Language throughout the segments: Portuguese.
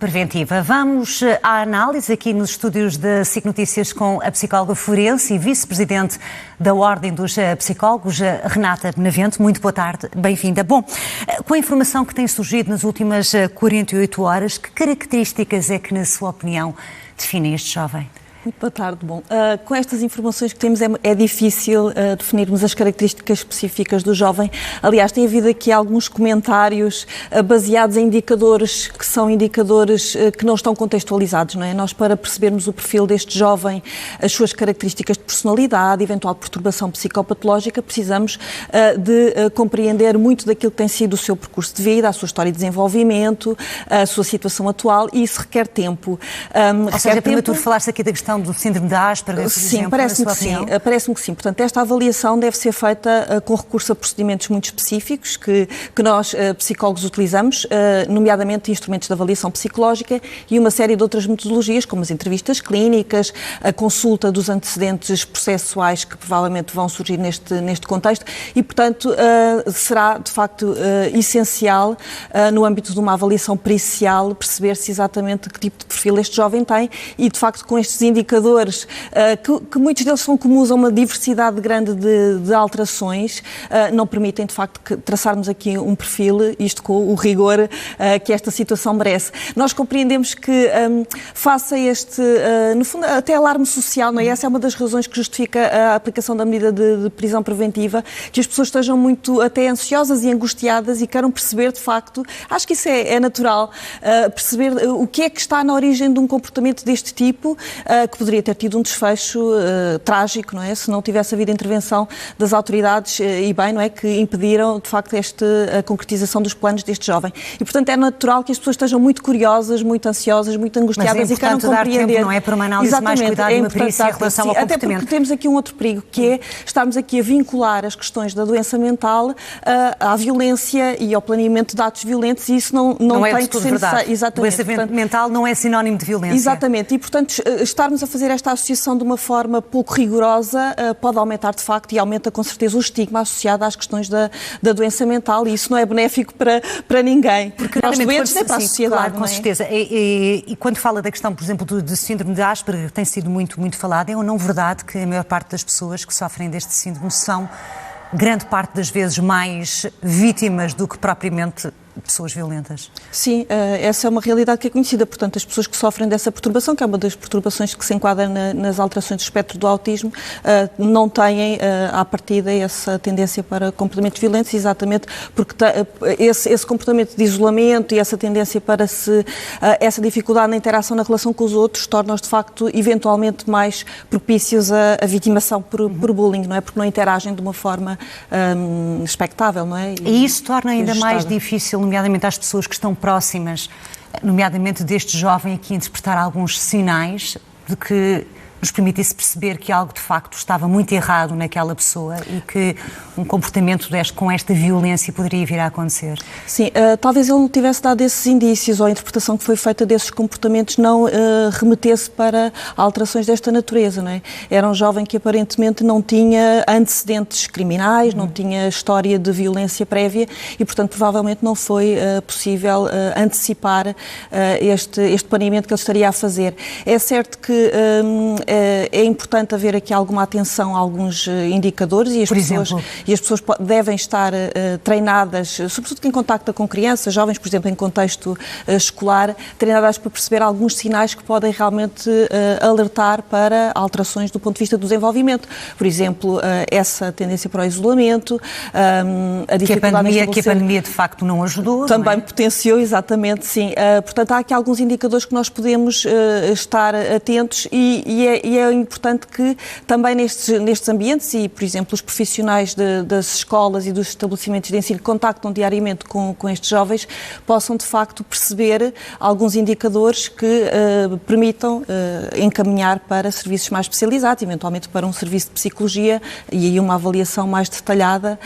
Preventiva. Vamos à análise aqui nos estúdios da SIC Notícias com a psicóloga forense e vice-presidente da Ordem dos Psicólogos, Renata Benavente. Muito boa tarde, bem-vinda. Bom, com a informação que tem surgido nas últimas 48 horas, que características é que, na sua opinião, definem este jovem? Muito boa tarde. Bom, com estas informações que temos é difícil definirmos as características específicas do jovem. Aliás, tem havido aqui alguns comentários baseados em indicadores que são indicadores que não estão contextualizados, não é? Nós, para percebermos o perfil deste jovem, as suas características de personalidade, eventual perturbação psicopatológica, precisamos de compreender muito daquilo que tem sido o seu percurso de vida, a sua história de desenvolvimento, a sua situação atual, e isso requer tempo. Ou seja, é prematuro falar-se aqui da questão do síndrome de Asperger, por sim, exemplo, parece-me que sim. Portanto, esta avaliação deve ser feita com recurso a procedimentos muito específicos que nós, psicólogos, utilizamos, nomeadamente instrumentos de avaliação psicológica e uma série de outras metodologias, como as entrevistas clínicas, a consulta dos antecedentes processuais que provavelmente vão surgir neste contexto e, portanto, será, de facto, essencial, no âmbito de uma avaliação pericial, perceber-se exatamente que tipo de perfil este jovem tem e, de facto, com estes indicadores que muitos deles são comuns a uma diversidade grande de alterações, não permitem, de facto, traçarmos aqui um perfil, isto com o rigor que esta situação merece. Nós compreendemos que, face a este, no fundo, até alarme social, não é? Essa é uma das razões que justifica a aplicação da medida de prisão preventiva, que as pessoas estejam muito até ansiosas e angustiadas e queiram perceber, de facto, acho que isso é natural, perceber o que é que está na origem de um comportamento deste tipo, que poderia ter tido um desfecho trágico, não é? Se não tivesse havido intervenção das autoridades e bem, não é? Que impediram, de facto, a concretização dos planos deste jovem. E, portanto, é natural que as pessoas estejam muito curiosas, muito ansiosas, muito angustiadas e queiram compreender. Tempo, não é? Para uma análise mais cuidada e uma perícia em relação ao comportamento. Até porque temos aqui um outro perigo, que é estarmos aqui a vincular as questões da doença mental à violência e ao planeamento de atos violentos e isso não tem que ser necessário. Exatamente. Doença mental não é sinónimo de violência. Exatamente. E, portanto, estarmos a fazer esta associação de uma forma pouco rigorosa pode aumentar, de facto, e aumenta com certeza o estigma associado às questões da doença mental e isso não é benéfico para ninguém. Porque nós doentes nem para a sociedade. Claro, com certeza. E quando fala da questão, por exemplo, do síndrome de Asperger, que tem sido muito, muito falado, é ou não verdade que a maior parte das pessoas que sofrem deste síndrome são, grande parte das vezes, mais vítimas do que propriamente pessoas violentas? Sim, essa é uma realidade que é conhecida. Portanto, as pessoas que sofrem dessa perturbação, que é uma das perturbações que se enquadra nas alterações do espectro do autismo, não têm, à partida, essa tendência para comportamentos violentos, exatamente porque esse comportamento de isolamento e essa tendência para essa dificuldade na interação, na relação com os outros, torna-os, de facto, eventualmente mais propícios à vitimação por bullying, não é? Porque não interagem de uma forma expectável, não é? E isso torna ainda mais difícil, nomeadamente às pessoas que estão próximas, nomeadamente deste jovem aqui, interpretar alguns sinais de que nos permitisse perceber que algo de facto estava muito errado naquela pessoa e que um comportamento com esta violência poderia vir a acontecer. Sim, talvez ele não tivesse dado esses indícios ou a interpretação que foi feita desses comportamentos não remetesse para alterações desta natureza, não é? Era um jovem que aparentemente não tinha antecedentes criminais, não tinha história de violência prévia e, portanto, provavelmente não foi possível antecipar este planeamento que ele estaria a fazer. É certo que é importante haver aqui alguma atenção a alguns indicadores e as pessoas devem estar treinadas, sobretudo quem contacta com crianças, jovens, por exemplo, em contexto escolar, treinadas para perceber alguns sinais que podem realmente alertar para alterações do ponto de vista do desenvolvimento. Por exemplo, essa tendência para o isolamento, a dificuldade que a pandemia de facto não ajudou. Também potenciou, exatamente, sim. Portanto, há aqui alguns indicadores que nós podemos estar atentos e é importante que também nestes ambientes e, por exemplo, os profissionais das escolas e dos estabelecimentos de ensino que contactam diariamente com estes jovens possam, de facto, perceber alguns indicadores que permitam encaminhar para serviços mais especializados, eventualmente para um serviço de psicologia e aí uma avaliação mais detalhada.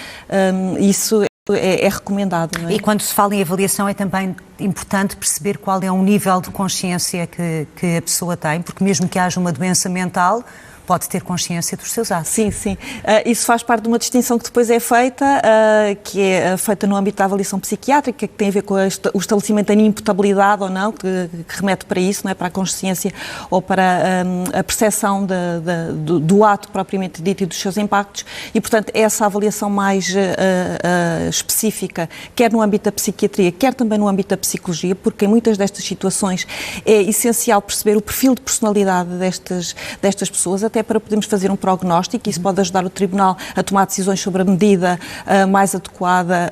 Isso é recomendado, não é? E quando se fala em avaliação é também importante perceber qual é o nível de consciência que a pessoa tem, porque mesmo que haja uma doença mental, pode ter consciência dos seus atos. Sim, sim. Isso faz parte de uma distinção que depois é feita, que é feita no âmbito da avaliação psiquiátrica, que tem a ver com o estabelecimento da inimputabilidade ou não, que remete para isso, não é? Para a consciência ou para a percepção do ato propriamente dito e dos seus impactos. E, portanto, essa avaliação mais específica, quer no âmbito da psiquiatria, quer também no âmbito da psicologia, porque em muitas destas situações é essencial perceber o perfil de personalidade destas pessoas, até para podermos fazer um prognóstico, e isso pode ajudar o Tribunal a tomar decisões sobre a medida mais adequada,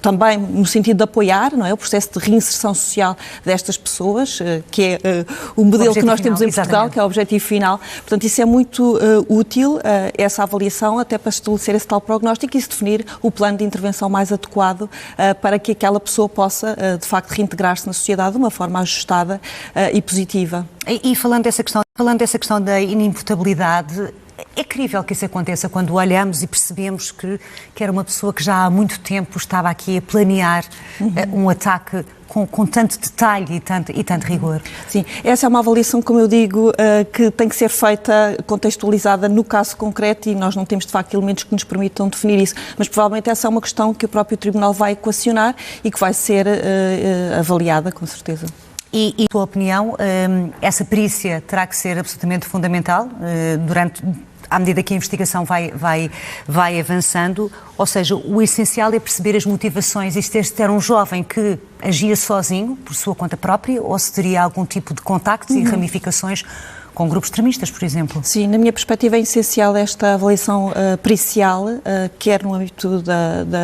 também no sentido de apoiar, não é, o processo de reinserção social destas pessoas, que é o modelo que nós temos em Portugal, exatamente, que é o objetivo final. Portanto, isso é muito útil, essa avaliação, até para estabelecer esse tal prognóstico e se definir o plano de intervenção mais adequado para que aquela pessoa possa, de facto, reintegrar-se na sociedade de uma forma ajustada e positiva. E falando dessa questão da inimputabilidade, é crível que isso aconteça quando olhamos e percebemos que era uma pessoa que já há muito tempo estava aqui a planear um ataque com tanto detalhe e tanto rigor. Sim, essa é uma avaliação, como eu digo, que tem que ser feita, contextualizada no caso concreto, e nós não temos, de facto, elementos que nos permitam definir isso. Mas, provavelmente, essa é uma questão que o próprio Tribunal vai equacionar e que vai ser avaliada, com certeza. E, na tua opinião, essa perícia terá que ser absolutamente fundamental à medida que a investigação vai avançando? Ou seja, o essencial é perceber as motivações. E se este era um jovem que agia sozinho, por sua conta própria, ou se teria algum tipo de contactos e ramificações com grupos extremistas, por exemplo? Sim, na minha perspectiva é essencial esta avaliação pericial, quer no âmbito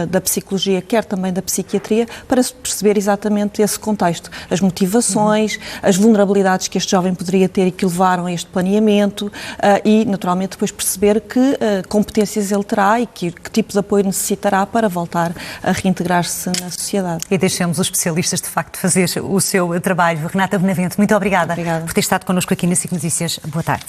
da psicologia, quer também da psiquiatria, para se perceber exatamente esse contexto, as motivações, as vulnerabilidades que este jovem poderia ter e que levaram a este planeamento e, naturalmente, depois perceber que competências ele terá e que tipo de apoio necessitará para voltar a reintegrar-se na sociedade. E deixamos os especialistas, de facto, fazer o seu trabalho. Renata Benavente, muito obrigada por ter estado connosco aqui na SIC Notícias. Boa tarde.